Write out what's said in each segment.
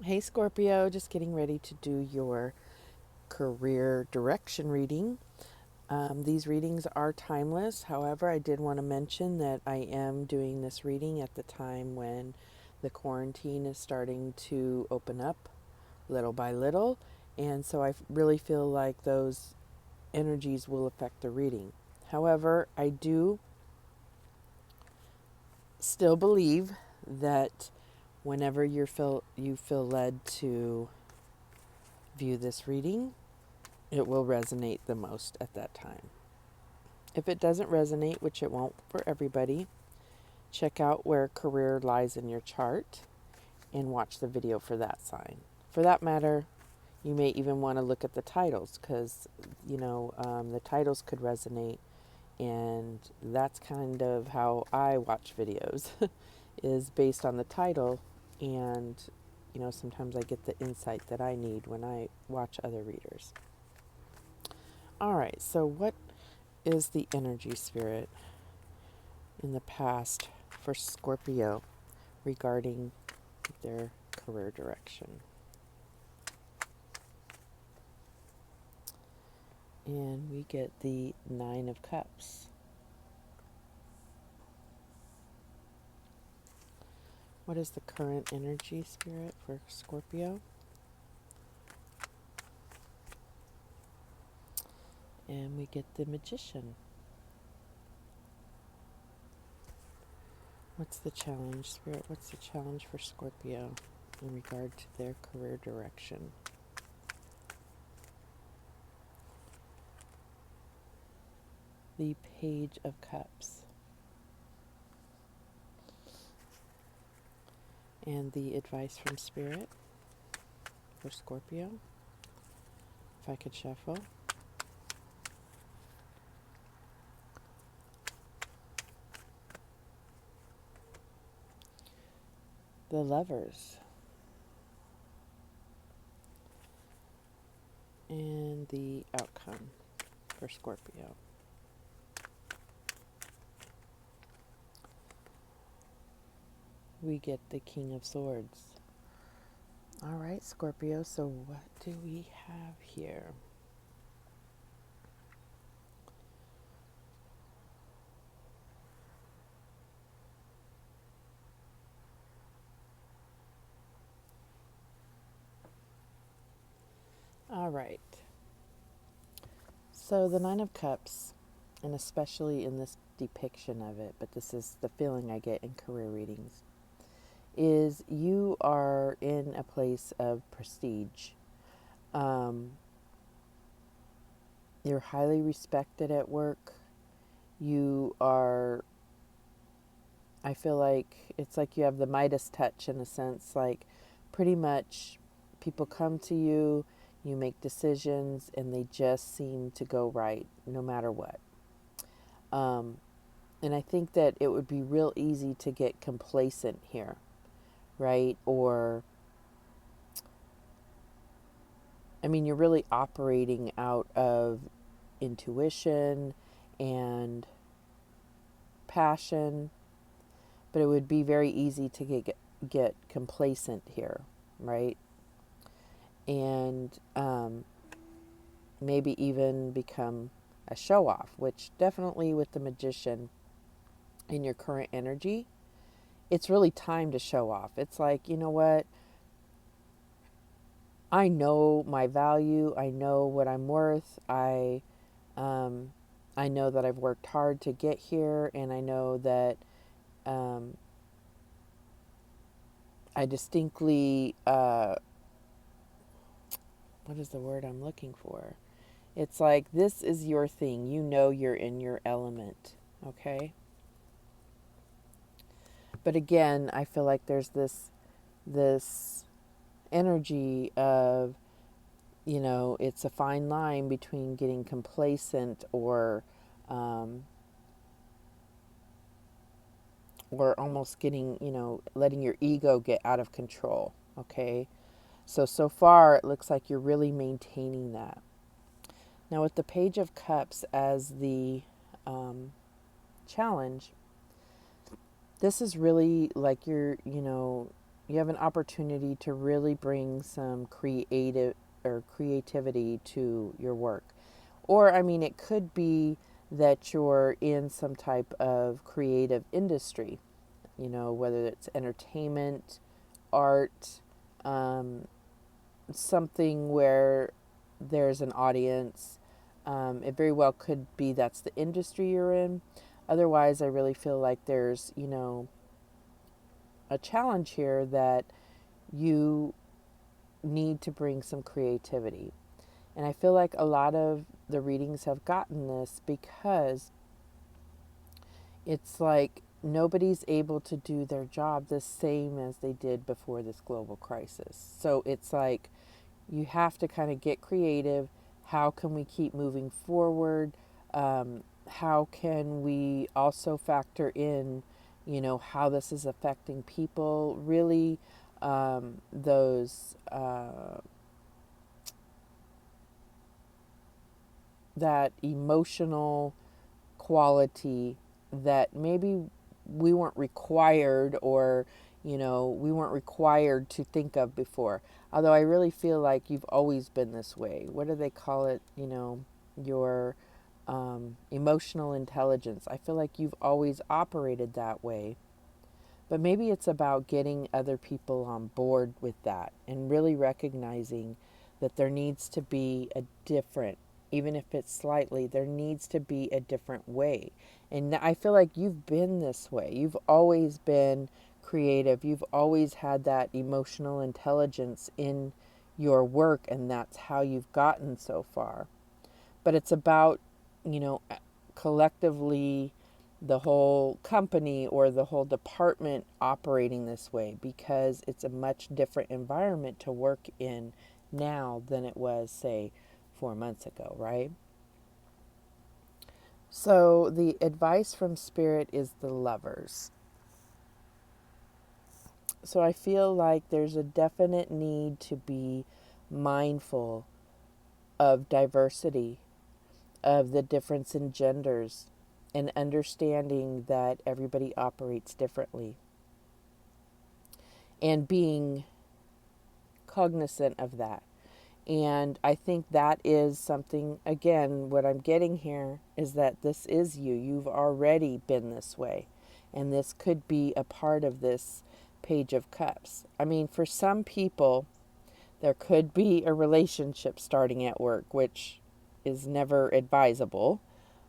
Hey Scorpio, just getting ready to do your career direction reading. These readings are timeless. However, I did want to mention that I am doing this reading at the time when the quarantine is starting to open up little by little. And so I really feel like those energies will affect the reading. However, I do still believe that whenever you feel led to view this reading, it will resonate the most at that time. If it doesn't resonate, which it won't for everybody, check out where career lies in your chart and watch the video for that sign. For that matter, you may even want to look at the titles because, the titles could resonate. And that's kind of how I watch videos, is based on the title. And, sometimes I get the insight that I need when I watch other readers. All right, so what is the energy spirit in the past for Scorpio regarding their career direction? And we get the Nine of Cups. What is the current energy spirit for Scorpio? And we get the Magician. What's the challenge, Spirit? What's the challenge for Scorpio in regard to their career direction? The Page of Cups. And the advice from Spirit for Scorpio. If I could shuffle. The Lovers. And the outcome for Scorpio. We get the King of Swords. All right, Scorpio, so what do we have here? All right. So the Nine of Cups, and especially in this depiction of it, but this is the feeling I get in career readings, is you are in a place of prestige. Um, you're highly respected at work. You are, I feel like it's like you have the Midas touch in a sense, like pretty much people come to you, you make decisions, and they just seem to go right no matter what. Um, and I think that it would be real easy to get complacent here, right? Or, I mean, you're really operating out of intuition and passion, but it would be very easy to get complacent here, right? And maybe even become a show off, which definitely with the Magician in your current energy, it's really time to show off. It's like, you know what? I know my value. I know what I'm worth. Um, I know that I've worked hard to get here, and I know that um, I distinctly, what is the word I'm looking for? It's like this is your thing. You know you're in your element, okay? But again, I feel like there's this energy of, it's a fine line between getting complacent um, or almost getting, letting your ego get out of control. Okay. So far, it looks like you're really maintaining that. Now, with the Page of Cups as the challenge, this is really like you're, you have an opportunity to really bring some creativity to your work. Or, I mean, it could be that you're in some type of creative industry, whether it's entertainment, art, um, something where there's an audience. It very well could be that's the industry you're in. Otherwise, I really feel like there's, a challenge here that you need to bring some creativity. And I feel like a lot of the readings have gotten this because it's like nobody's able to do their job the same as they did before this global crisis. So it's like you have to kind of get creative. How can we keep moving forward? How can we also factor in, how this is affecting people? Really, those that emotional quality that maybe we weren't required or we weren't required to think of before. Although I really feel like you've always been this way. What do they call it? Your emotional intelligence. I feel like you've always operated that way. But maybe it's about getting other people on board with that and really recognizing that there needs to be a different, even if it's slightly, there needs to be a different way. And I feel like you've been this way. You've always been creative. You've always had that emotional intelligence in your work, and that's how you've gotten so far. But it's about, collectively the whole company or the whole department operating this way because it's a much different environment to work in now than it was, say, 4 months ago, right? So the advice from Spirit is the Lovers. So I feel like there's a definite need to be mindful of diversity, of the difference in genders, and understanding that everybody operates differently, and being cognizant of that. And I think that is something, again, what I'm getting here is that this is you. You've already been this way. And this could be a part of this Page of Cups. I mean, for some people, there could be a relationship starting at work, which is never advisable.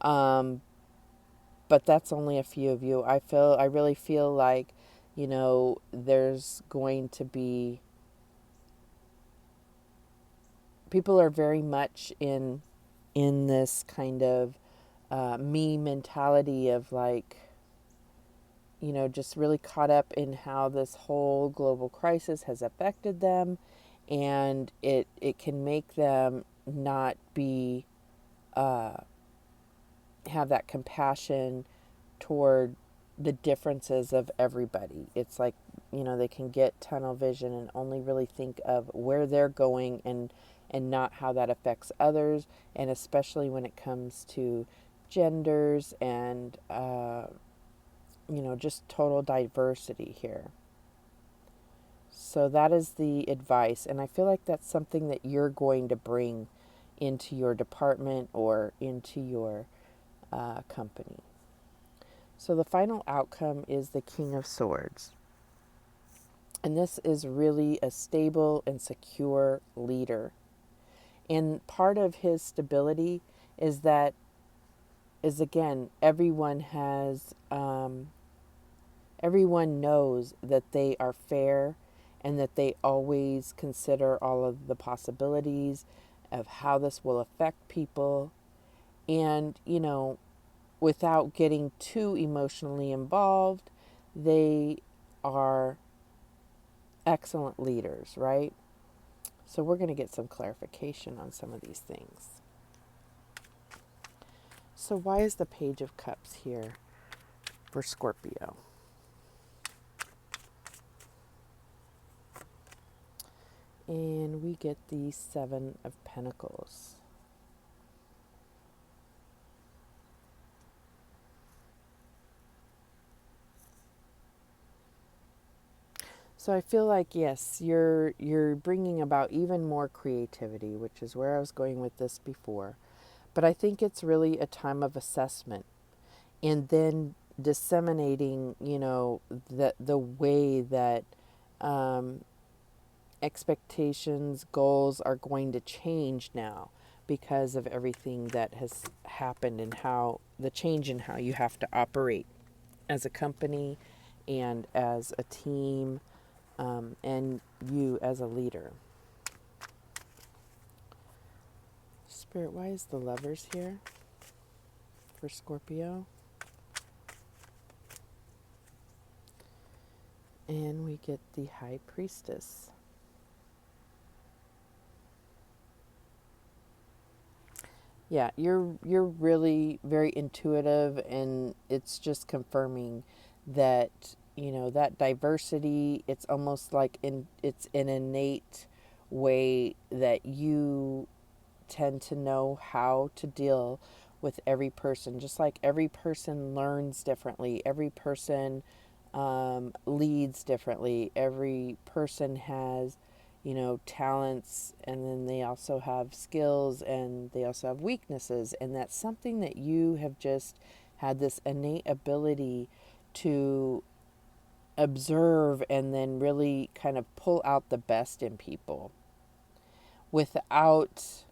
But that's only a few of you. I really feel like, there's going to be, people are very much in this kind of me mentality of like, just really caught up in how this whole global crisis has affected them, and it can make them not be have that compassion toward the differences of everybody. It's like, they can get tunnel vision and only really think of where they're going and not how that affects others, and especially when it comes to genders and just total diversity here. So that is the advice, and I feel like that's something that you're going to bring into your department or into your company. So the final outcome is the King of Swords. And this is really a stable and secure leader. And part of his stability is that, is again, everyone knows that they are fair and that they always consider all of the possibilities of how this will affect people. And, without getting too emotionally involved, they are excellent leaders, right? So we're going to get some clarification on some of these things. So why is the Page of Cups here for Scorpio? And we get the Seven of Pentacles. So I feel like, yes, you're bringing about even more creativity, which is where I was going with this before. But I think it's really a time of assessment, and then disseminating, the way that um, expectations, goals are going to change now because of everything that has happened, and how the change in how you have to operate as a company and as a team, and you as a leader. Spirit, why is the Lovers here for Scorpio? And we get the High Priestess. Yeah, you're really very intuitive, and it's just confirming that, that diversity, it's almost like it's an innate way that you tend to know how to deal with every person. Just like every person learns differently, every person leads differently, every person has, talents, and then they also have skills, and they also have weaknesses. And that's something that you have just had this innate ability to observe, and then really kind of pull out the best in people without.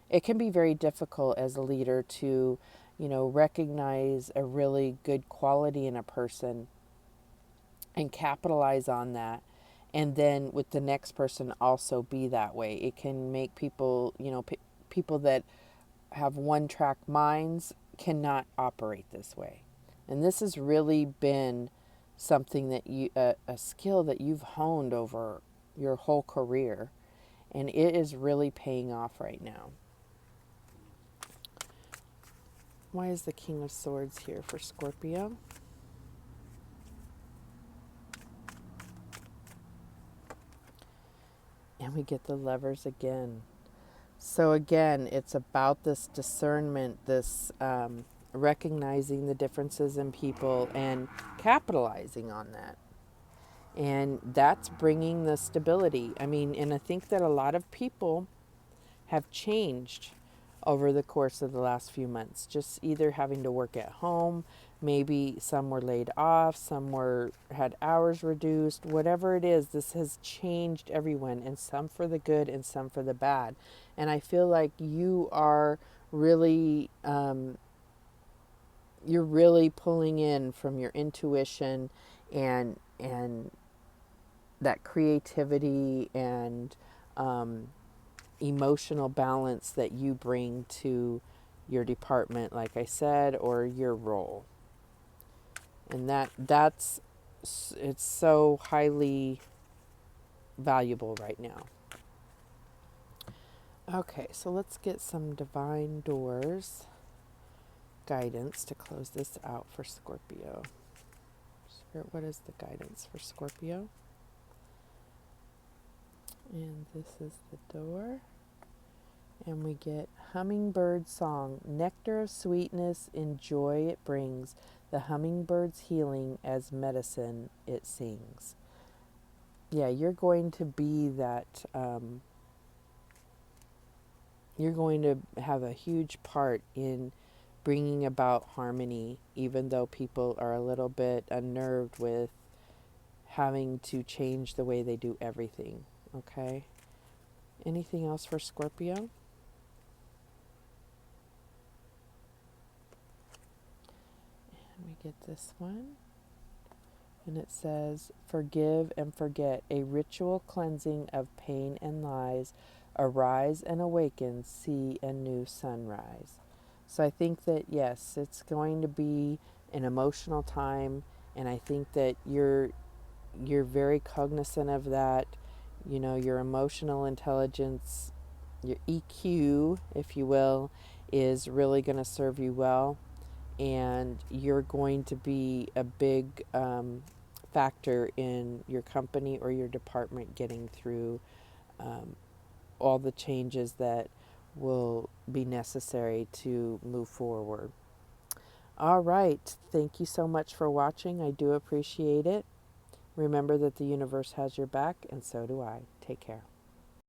It can be very difficult as a leader to, recognize a really good quality in a person and capitalize on that. And then with the next person also be that way. It can make people, people that have one track minds cannot operate this way. And this has really been something that a skill that you've honed over your whole career. And it is really paying off right now. Why is the King of Swords here for Scorpio? And we get the Lovers again. So again, it's about this discernment, this recognizing the differences in people and capitalizing on that. And that's bringing the stability. I mean, and I think that a lot of people have changed over the course of the last few months, just either having to work at home, maybe some were laid off, some were had hours reduced, whatever it is. This has changed everyone, and some for the good and some for the bad. And I feel like you are really you're really pulling in from your intuition, and that creativity and emotional balance that you bring to your department, like I said, or your role. And that's it's so highly valuable right now. Okay, so let's get some divine doors guidance to close this out for Scorpio. Spirit, what is the guidance for Scorpio? And this is the door. And we get hummingbird song, nectar of sweetness and joy it brings, the hummingbird's healing as medicine it sings. Yeah, you're going to be that, you're going to have a huge part in bringing about harmony, even though people are a little bit unnerved with having to change the way they do everything. Okay? Anything else for Scorpio? And we get this one. And it says, forgive and forget, a ritual cleansing of pain and lies. Arise and awaken, see a new sunrise. So I think that, yes, it's going to be an emotional time. And I think that you're very cognizant of that. Your emotional intelligence, your EQ, if you will, is really going to serve you well. And you're going to be a big factor in your company or your department getting through all the changes that will be necessary to move forward. All right. Thank you so much for watching. I do appreciate it. Remember that the universe has your back, and so do I. Take care.